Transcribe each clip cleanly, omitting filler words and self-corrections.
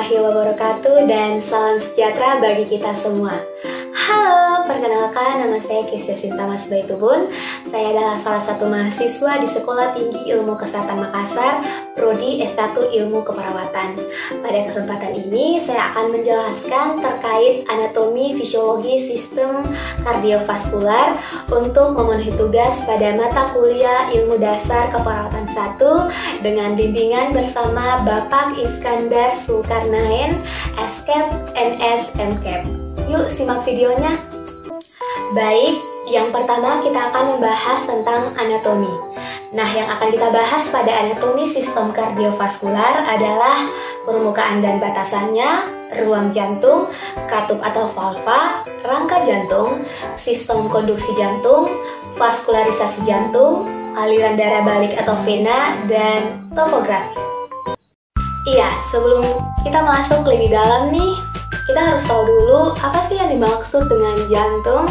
warahmatullahi wabarakatuh dan salam sejahtera bagi kita semua. Halo, perkenalkan nama saya Kesya Sinta Mas Baitubun. Saya adalah salah satu mahasiswa di Sekolah Tinggi Ilmu Kesehatan Makassar, Prodi S1 Ilmu Keperawatan. Pada kesempatan ini saya akan menjelaskan terkait anatomi fisiologi sistem kardiovaskular untuk memenuhi tugas pada mata kuliah Ilmu Dasar Keperawatan 1 dengan bimbingan bersama Bapak Iskandar Zulkarnain, SCAP, NS, MCAP. Yuk simak videonya. Baik, yang pertama kita akan membahas tentang anatomi. Nah, yang akan kita bahas pada anatomi sistem kardiovaskular adalah permukaan dan batasannya, ruang jantung, katup atau valva, rangka jantung, sistem konduksi jantung, vaskularisasi jantung, aliran darah balik atau vena, dan topografi. Iya, sebelum kita masuk lebih dalam nih, kita harus tahu dulu apa sih yang dimaksud dengan jantung.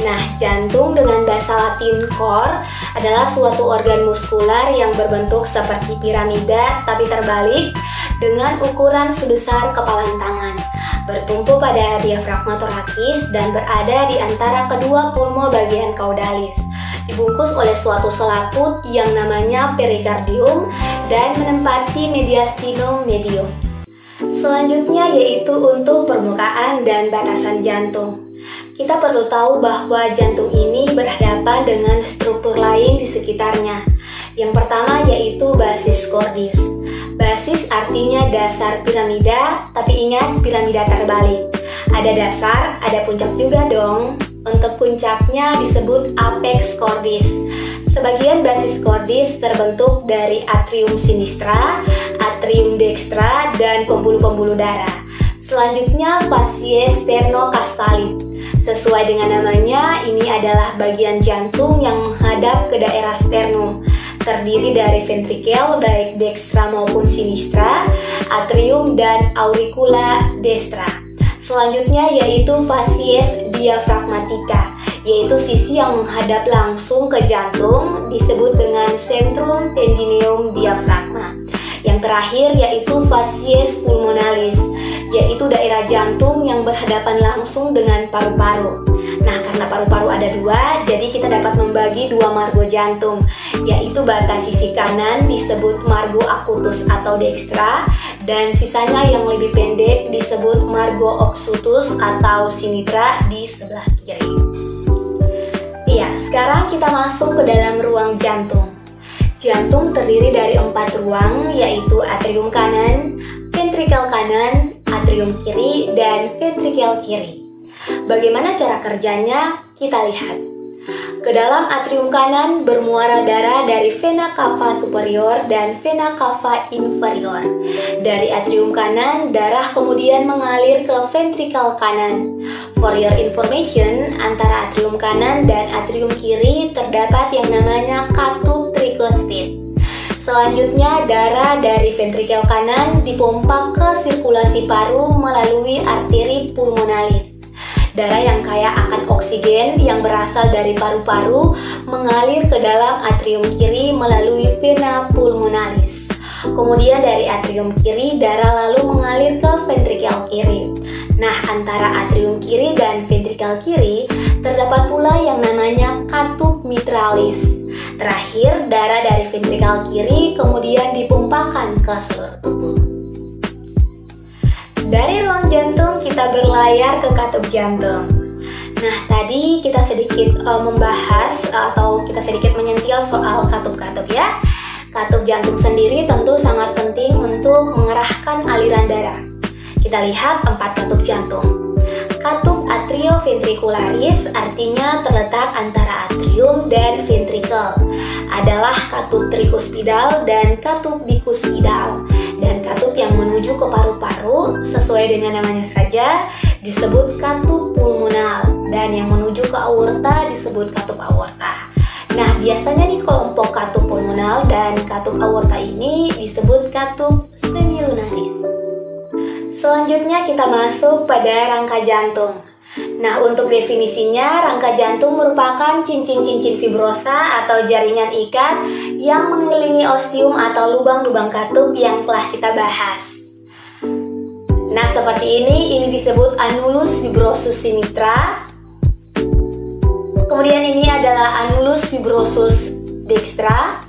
Nah, jantung dengan bahasa Latin cor adalah suatu organ muskular yang berbentuk seperti piramida tapi terbalik dengan ukuran sebesar kepalan tangan, bertumpu pada diafragma torakis dan berada di antara kedua pulmo bagian caudalis, dibungkus oleh suatu selaput yang namanya perikardium dan menempati mediastinum medium. Selanjutnya yaitu untuk permukaan dan batasan jantung. Kita perlu tahu bahwa jantung ini berhadapan dengan struktur lain di sekitarnya. Yang pertama yaitu basis cordis. Basis artinya dasar piramida, tapi ingat piramida terbalik. Ada dasar, ada puncak juga dong. Untuk puncaknya disebut apex cordis. Sebagian basis cordis terbentuk dari atrium sinistra, atrium dextra, dan pembuluh-pembuluh darah. Selanjutnya fascie sternocastalis. Sesuai dengan namanya, ini adalah bagian jantung yang menghadap ke daerah sternum. Terdiri dari ventrikel baik dextra maupun sinistra, atrium, dan auricula destra. Selanjutnya yaitu fascies diafragmatica, yaitu sisi yang menghadap langsung ke jantung, disebut dengan centrum tendineum diafragma. Yang terakhir yaitu fascies pulmonalis, yaitu daerah jantung yang berhadapan langsung dengan paru-paru. Nah, karena paru-paru ada dua, jadi kita dapat membagi dua margo jantung, yaitu batas sisi kanan disebut margo acutus atau dextra, dan sisanya yang lebih pendek disebut margo obstrutus atau sinitra di sebelah kiri. Iya, sekarang kita masuk ke dalam ruang jantung. Jantung terdiri dari 4 ruang, yaitu atrium kanan, ventrikel kanan, atrium kiri, dan ventrikel kiri. Bagaimana cara kerjanya? Kita lihat. Ke dalam atrium kanan bermuara darah dari vena cava superior dan vena cava inferior. Dari atrium kanan, darah kemudian mengalir ke ventrikel kanan. For your information, antara atrium kanan dan atrium kiri terdapat yang namanya katup tricuspid. Selanjutnya, darah dari ventrikel kanan dipompa ke sirkulasi paru melalui arteri pulmonalis. Darah yang kaya akan oksigen yang berasal dari paru-paru mengalir ke dalam atrium kiri melalui vena pulmonalis. Kemudian dari atrium kiri, darah lalu mengalir ke ventrikel kiri. Nah, antara atrium kiri dan ventrikel kiri terdapat pula yang namanya katup mitralis. Terakhir, darah dari ventrikel kiri kemudian dipompakan ke seluruh tubuh. Dari ruang jantung kita berlayar ke katup jantung. Nah, tadi kita sedikit membahas atau kita sedikit menyentil soal katup-katup ya. Katup jantung sendiri tentu sangat penting untuk mengerahkan aliran darah. Kita lihat 4 katup jantung. Katup atrioventricularis artinya terletak antara atrium dan ventrikel. Adalah katup tricuspidal dan katup bicuspidal. Dan katup yang menuju ke paru-paru sesuai dengan namanya saja disebut katup pulmonal, dan yang menuju ke aorta disebut katup aorta. Nah, biasanya nih kelompok katup pulmonal dan katup aorta ini disebut katup semilunaris. Selanjutnya kita masuk pada rangka jantung. Nah, untuk definisinya, rangka jantung merupakan cincin-cincin fibrosa atau jaringan ikat yang mengelilingi ostium atau lubang-lubang katup yang telah kita bahas. Nah, seperti ini disebut annulus fibrosus sinistra. Kemudian ini adalah annulus fibrosus dextra.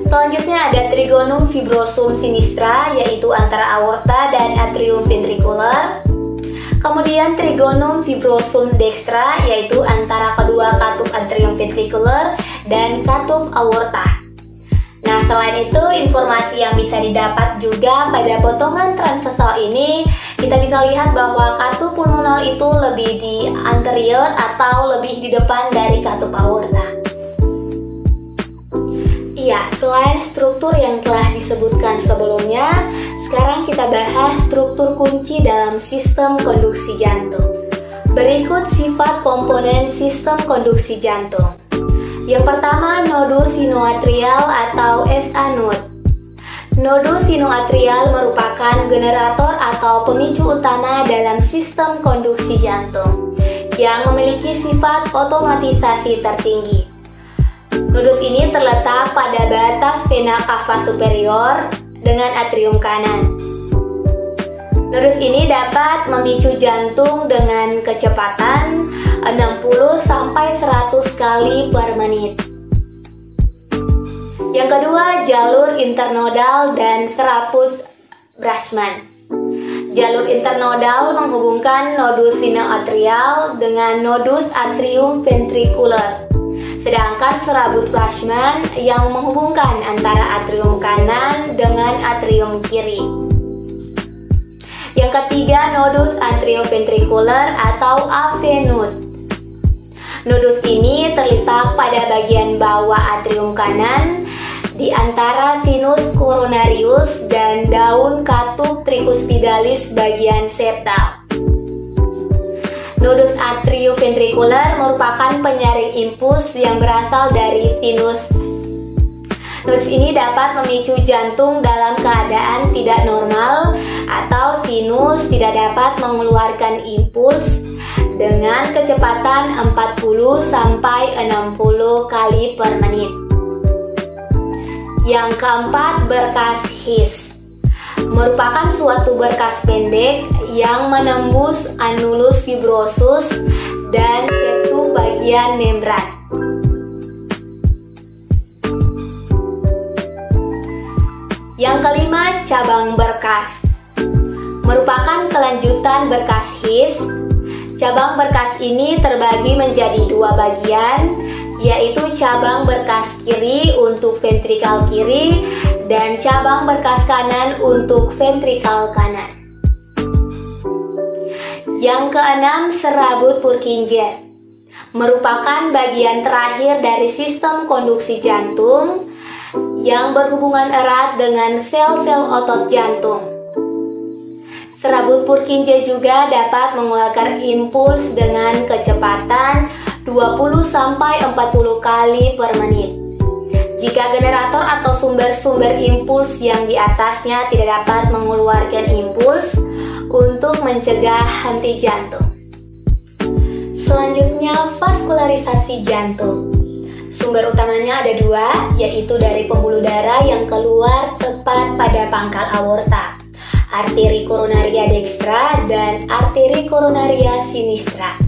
Selanjutnya ada trigonum fibrosum sinistra, yaitu antara aorta dan atrium ventricular. Kemudian trigonum fibrosum dextra, yaitu antara kedua katup atrium ventricular dan katup aorta. Nah, selain itu, informasi yang bisa didapat juga pada potongan transversal ini, kita bisa lihat bahwa katup pulmonal itu lebih di anterior atau lebih di depan dari katup aorta. Iya, selain struktur yang telah disebutkan sebelumnya, sekarang kita bahas struktur kunci dalam sistem konduksi jantung. Berikut sifat komponen sistem konduksi jantung. Yang pertama, nodus sinoatrial atau SA node. Nodus sinoatrial merupakan generator atau pemicu utama dalam sistem konduksi jantung yang memiliki sifat otomatisasi tertinggi. Nodus ini terletak pada batas vena cava superior dengan atrium kanan. Nodus ini dapat memicu jantung dengan kecepatan 60-100 kali per menit. Yang kedua, jalur internodal dan serabut Brashman. Jalur internodal menghubungkan nodus sinoatrial dengan nodus atrium ventricular. Sedangkan serabut Brashman yang menghubungkan antara atrium kanan dengan atrium kiri. Yang ketiga, nodus atrioventricular atau AV node. Nodus ini terletak pada bagian bawah atrium kanan di antara sinus coronarius dan daun katup tricuspidalis bagian septal. Nodus atrioventricular merupakan penyaring impuls yang berasal dari sinus. Nodus ini dapat memicu jantung dalam keadaan tidak normal atau sinus tidak dapat mengeluarkan impuls dengan kecepatan 40-60 kali per menit. Yang keempat, berkas His. Merupakan suatu berkas pendek yang menembus annulus fibrosus dan septum bagian membran. Yang kelima, cabang berkas. Merupakan kelanjutan berkas His. Cabang berkas ini terbagi menjadi dua bagian, yaitu cabang berkas kiri untuk ventrikal kiri dan cabang berkas kanan untuk ventrikal kanan. Yang keenam, serabut Purkinje. Merupakan bagian terakhir dari sistem konduksi jantung yang berhubungan erat dengan sel-sel otot jantung. Serabut Purkinje juga dapat mengeluarkan impuls dengan kecepatan 20-40 kali per menit. Jika generator atau sumber-sumber impuls yang di atasnya tidak dapat mengeluarkan impuls untuk mencegah henti jantung. Selanjutnya, vaskularisasi jantung. Sumber utamanya ada dua, yaitu dari pembuluh darah yang keluar tepat pada pangkal aorta, arteri koronaria dextra dan arteri koronaria sinistra.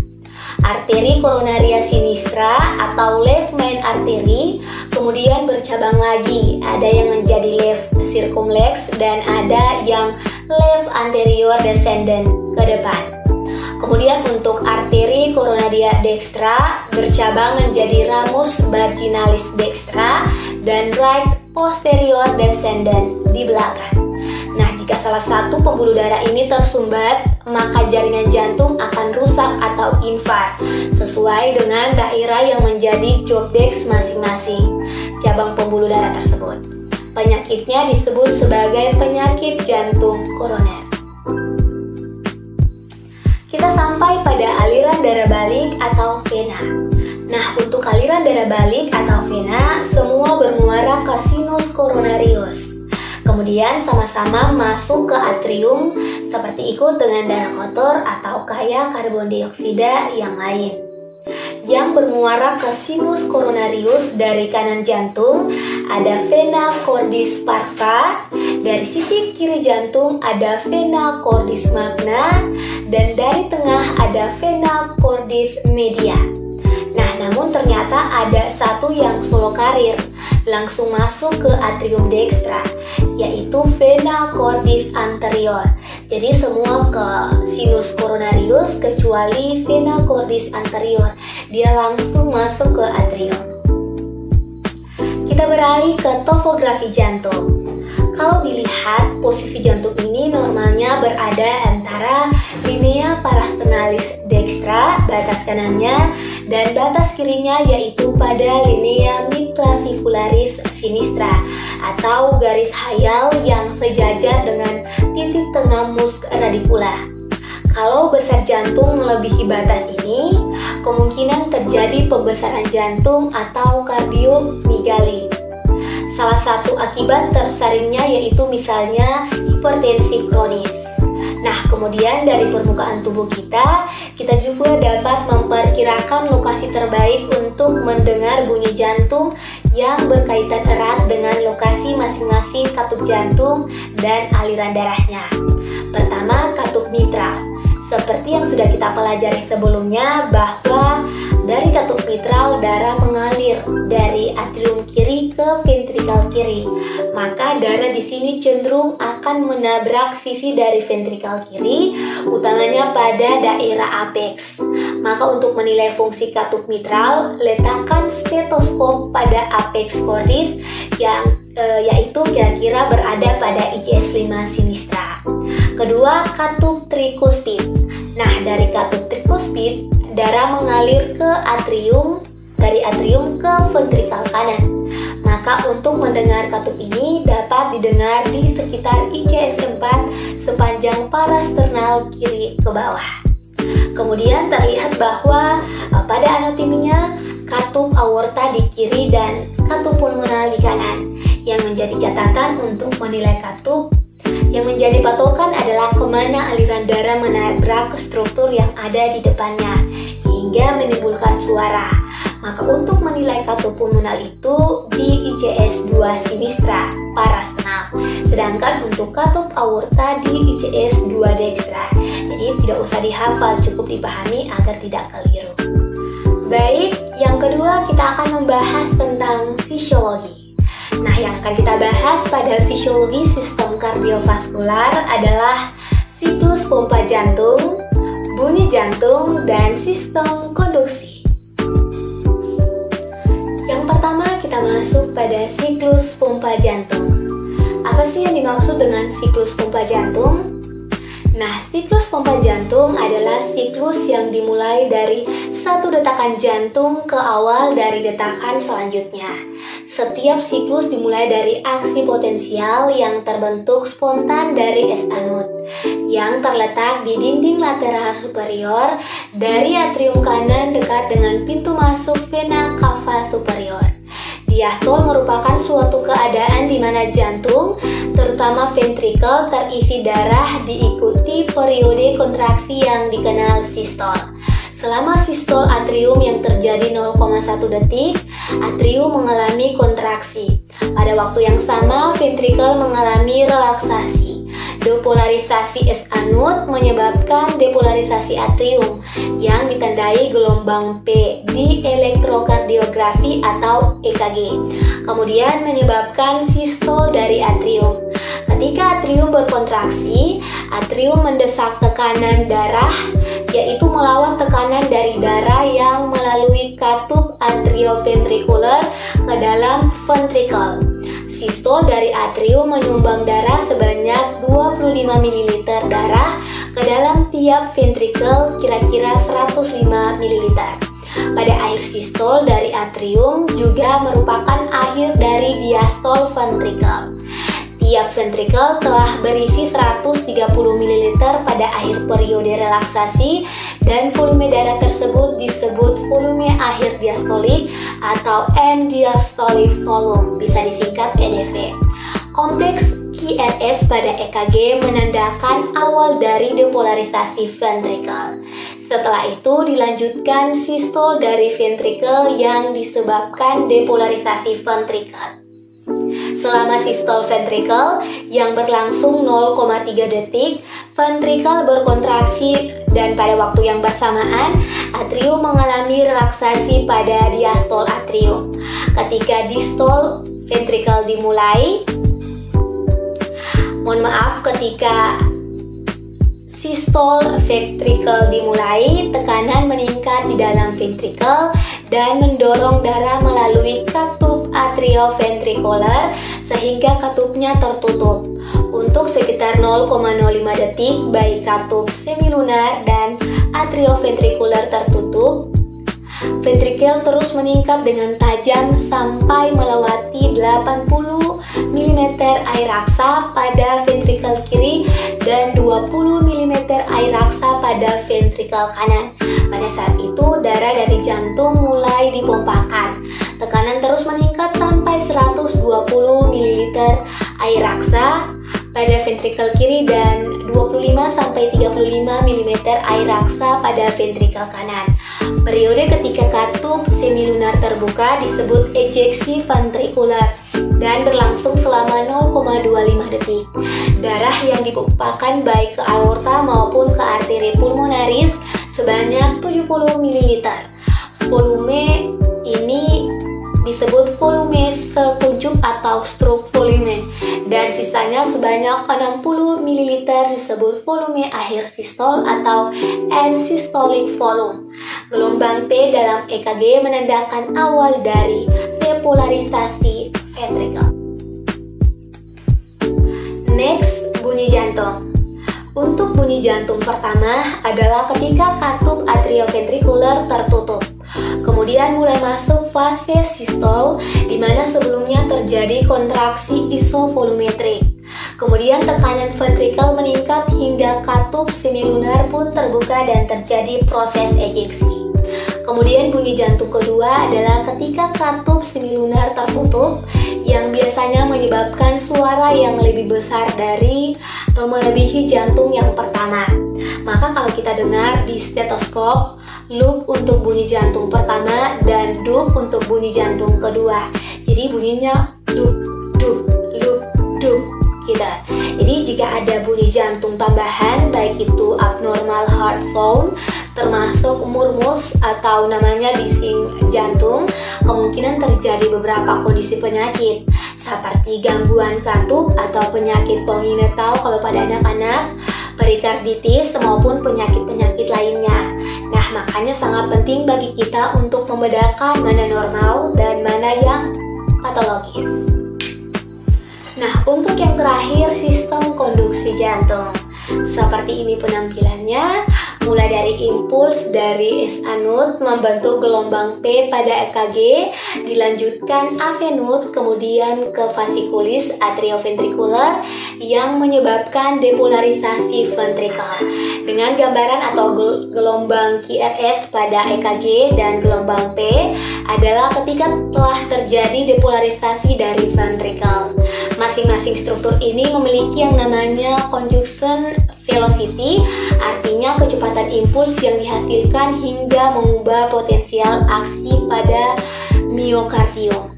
Arteri koronaria sinistra atau left main artery kemudian bercabang lagi, ada yang menjadi left circumflex dan ada yang left anterior descendant ke depan. Kemudian untuk arteri koronaria dextra bercabang menjadi ramus marginalis dextra dan right posterior descendant di belakang. Nah, jika salah satu pembuluh darah ini tersumbat, maka jaringan jantung akan rusak atau infark sesuai dengan daerah yang menjadi job desk masing-masing cabang pembuluh darah tersebut. Penyakitnya disebut sebagai penyakit jantung koroner. Kita sampai pada aliran darah balik atau vena. Nah, untuk aliran darah balik atau vena, semua bermuara ke sinus coronarius. Kemudian sama-sama masuk ke atrium seperti ikut dengan darah kotor atau kaya karbon dioksida yang lain. yang bermuara ke sinus coronarius. Dari kanan jantung ada vena cordis parva, dari sisi kiri jantung ada vena cordis magna, dan dari tengah ada vena cordis media. Nah, namun ternyata ada satu yang solo karir, langsung masuk ke atrium dextra, yaitu vena cordis anterior. Jadi semua ke sinus coronarius kecuali vena cordis anterior, dia langsung masuk ke atrium. Kita beralih ke topografi jantung. Kalau dilihat, posisi jantung ini normalnya berada antara linea parasternalis dextra, batas kanannya, dan batas kirinya yaitu pada linea midclavicularis sinistra, atau garis hayal yang sejajar dengan titik tengah mus radicula. Kalau besar jantung melebihi batas ini, kemungkinan terjadi pembesaran jantung atau kardiomegali. Salah satu akibat tersaringnya yaitu misalnya hipertensi kronis. Nah, kemudian dari permukaan tubuh kita juga dapat memperkirakan lokasi terbaik untuk mendengar bunyi jantung yang berkaitan erat dengan lokasi masing-masing katup jantung dan aliran darahnya. Pertama, katup mitral. Seperti yang sudah kita pelajari sebelumnya, bahwa dari katup mitral darah mengalir dari atrium kiri ke ventrikal kiri. Maka darah di sini cenderung akan menabrak sisi dari ventrikal kiri, utamanya pada daerah apex. Maka untuk menilai fungsi katup mitral, letakkan stetoskop pada apex cordis yang yaitu kira-kira berada pada ICS 5 sinistra. Kedua, katup trikuspid. Nah, dari katup trikuspid, darah mengalir ke atrium, dari atrium ke ventrikal kanan. Maka untuk mendengar katup ini dapat didengar di sekitar ICS 4 sepanjang parasternal kiri ke bawah. Kemudian terlihat bahwa pada anatominya katup aorta di kiri dan katup pulmonal di kanan. Yang menjadi catatan untuk menilai katup, yang menjadi patokan adalah kemana aliran darah menabrak ke struktur yang ada di depannya hingga menimbulkan suara. Maka untuk menilai katup pulmonal itu di ICS 2 sinistra parasternal, sedangkan untuk katup aorta di ICS 2 dextra. Jadi tidak usah dihafal, cukup dipahami agar tidak keliru. Baik, yang kedua kita akan membahas tentang fisiologi. Nah, yang akan kita bahas pada fisiologi sistem kardiovaskular adalah siklus pompa jantung, bunyi jantung, dan sistem konduksi. Yang pertama kita masuk pada siklus pompa jantung. Apa sih yang dimaksud dengan siklus pompa jantung? Nah, siklus pompa jantung adalah siklus yang dimulai dari satu detakan jantung ke awal dari detakan selanjutnya. Setiap siklus dimulai dari aksi potensial yang terbentuk spontan dari S anode yang terletak di dinding lateral superior dari atrium kanan dekat dengan pintu masuk vena cava superior. Diastol merupakan suatu keadaan di mana jantung, terutama ventrikel, terisi darah diikuti periode kontraksi yang dikenal sistol. Selama sistol atrium yang terjadi 0,1 detik, atrium mengalami kontraksi. Pada waktu yang sama, ventrikel mengalami relaksasi. Depolarisasi S anode menyebabkan depolarisasi atrium yang ditandai gelombang P di elektrokardiografi atau EKG. Kemudian menyebabkan sistol dari atrium. Ketika atrium berkontraksi, atrium mendesak tekanan darah, yaitu melawan tekanan dari darah yang melalui katup atrioventrikuler ke dalam ventrikel. Sistol dari atrium menyumbang darah sebanyak 25 ml darah ke dalam tiap ventrikel, kira-kira 105 ml. Pada akhir sistol dari atrium juga merupakan akhir dari diastol ventrikel. Tiap ventrikel telah berisi 130 ml pada akhir periode relaksasi dan volume darah tersebut disebut volume akhir diastolik atau end diastolic volume, bisa disingkat EDV. Kompleks QRS pada EKG menandakan awal dari depolarisasi ventrikel. Setelah itu dilanjutkan sistol dari ventrikel yang disebabkan depolarisasi ventrikel. Selama sistol ventrikel yang berlangsung 0,3 detik, ventrikel berkontraksi dan pada waktu yang bersamaan, atrium mengalami relaksasi pada diastol atrium. Ketika distol ventrikel dimulai, ketika sistol ventrikel dimulai, tekanan meningkat di dalam ventrikel dan mendorong darah melalui katup atrioventrikuler sehingga katupnya tertutup untuk sekitar 0,05 detik baik katup semilunar dan atrioventrikuler tertutup. Ventrikel terus meningkat dengan tajam sampai melewati 80 mm air raksa pada ventrikel kiri dan 20 mm air raksa pada ventrikel kanan. Pada saat itu darah dari jantung mulai dipompakan. Tekanan terus meningkat sampai 120 ml air raksa pada ventrikel kiri dan 25-35 mm air raksa pada ventrikel kanan. Periode ketika katup semilunar terbuka disebut ejeksi ventrikuler dan berlangsung selama 0,25 detik. Darah yang dipompakan baik ke aorta maupun ke arteri pulmonaris sebanyak 70 ml. Volume ini disebut volume sekuncup atau stroke volume dan sisanya sebanyak 60 ml disebut volume akhir sistol atau end systolic volume. Gelombang T dalam EKG menandakan awal dari depolarisasi ventrikel. Next, bunyi jantung. Untuk bunyi jantung pertama adalah ketika katup atrioventrikuler tertutup. Kemudian mulai masuk fase sistol di mana sebelumnya terjadi kontraksi isovolumetrik. Kemudian tekanan ventrikel meningkat hingga katup semilunar pun terbuka dan terjadi proses ejeksi. Kemudian bunyi jantung kedua adalah ketika katup semilunar tertutup yang biasanya menyebabkan suara yang lebih besar dari atau melebihi jantung yang pertama. Maka kalau kita dengar di stetoskop, loop untuk bunyi jantung pertama dan dup untuk bunyi jantung kedua. Jadi bunyinya dup, dup, loop, dup gitu. Jadi jika ada bunyi jantung tambahan, baik itu abnormal heart sound, termasuk murmurs atau namanya bising jantung, kemungkinan terjadi beberapa kondisi penyakit seperti gangguan katup atau penyakit kongenital kalau pada anak-anak, perikarditis maupun penyakit-penyakit lainnya. Nah, makanya sangat penting bagi kita untuk membedakan mana normal dan mana yang patologis. Nah, untuk yang terakhir, sistem konduksi jantung. Seperti ini penampilannya, mulai dari impuls dari SA node membentuk gelombang P pada EKG, dilanjutkan AV node, kemudian ke vasikulis atrioventrikuler yang menyebabkan depolarisasi ventrikel. Dengan gambaran atau gelombang QRS pada EKG dan gelombang P adalah ketika telah terjadi depolarisasi dari ventrikel. Masing-masing struktur ini memiliki yang namanya conjunction velocity, artinya kecepatan impuls yang dihasilkan hingga mengubah potensial aksi pada miokardium.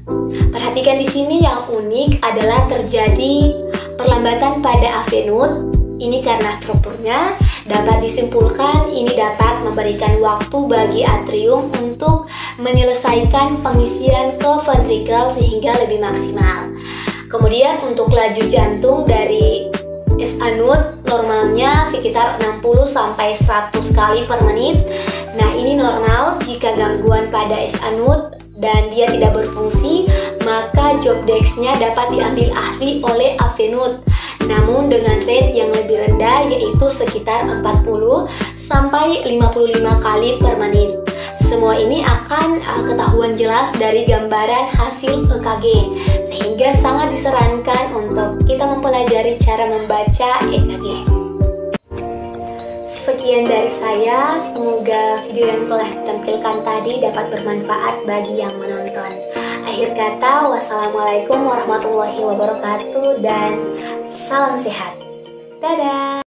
Perhatikan di sini yang unik adalah terjadi perlambatan pada AV node. Ini karena strukturnya dapat disimpulkan ini dapat memberikan waktu bagi atrium untuk menyelesaikan pengisian ke ventrikel sehingga lebih maksimal. Kemudian untuk laju jantung dari SA node normalnya sekitar 60-100 kali per menit. Nah, ini normal. Jika gangguan pada SA node dan dia tidak berfungsi, maka job desk-nya dapat diambil ahli oleh AV node. Namun dengan rate yang lebih rendah yaitu sekitar 40-55 kali per menit. Semua ini akan ketahuan jelas dari gambaran hasil EKG, sehingga sangat disarankan untuk kita mempelajari cara membaca EKG. Sekian dari saya, semoga video yang telah ditampilkan tadi dapat bermanfaat bagi yang menonton. Akhir kata, wassalamualaikum warahmatullahi wabarakatuh dan salam sehat. Dadah!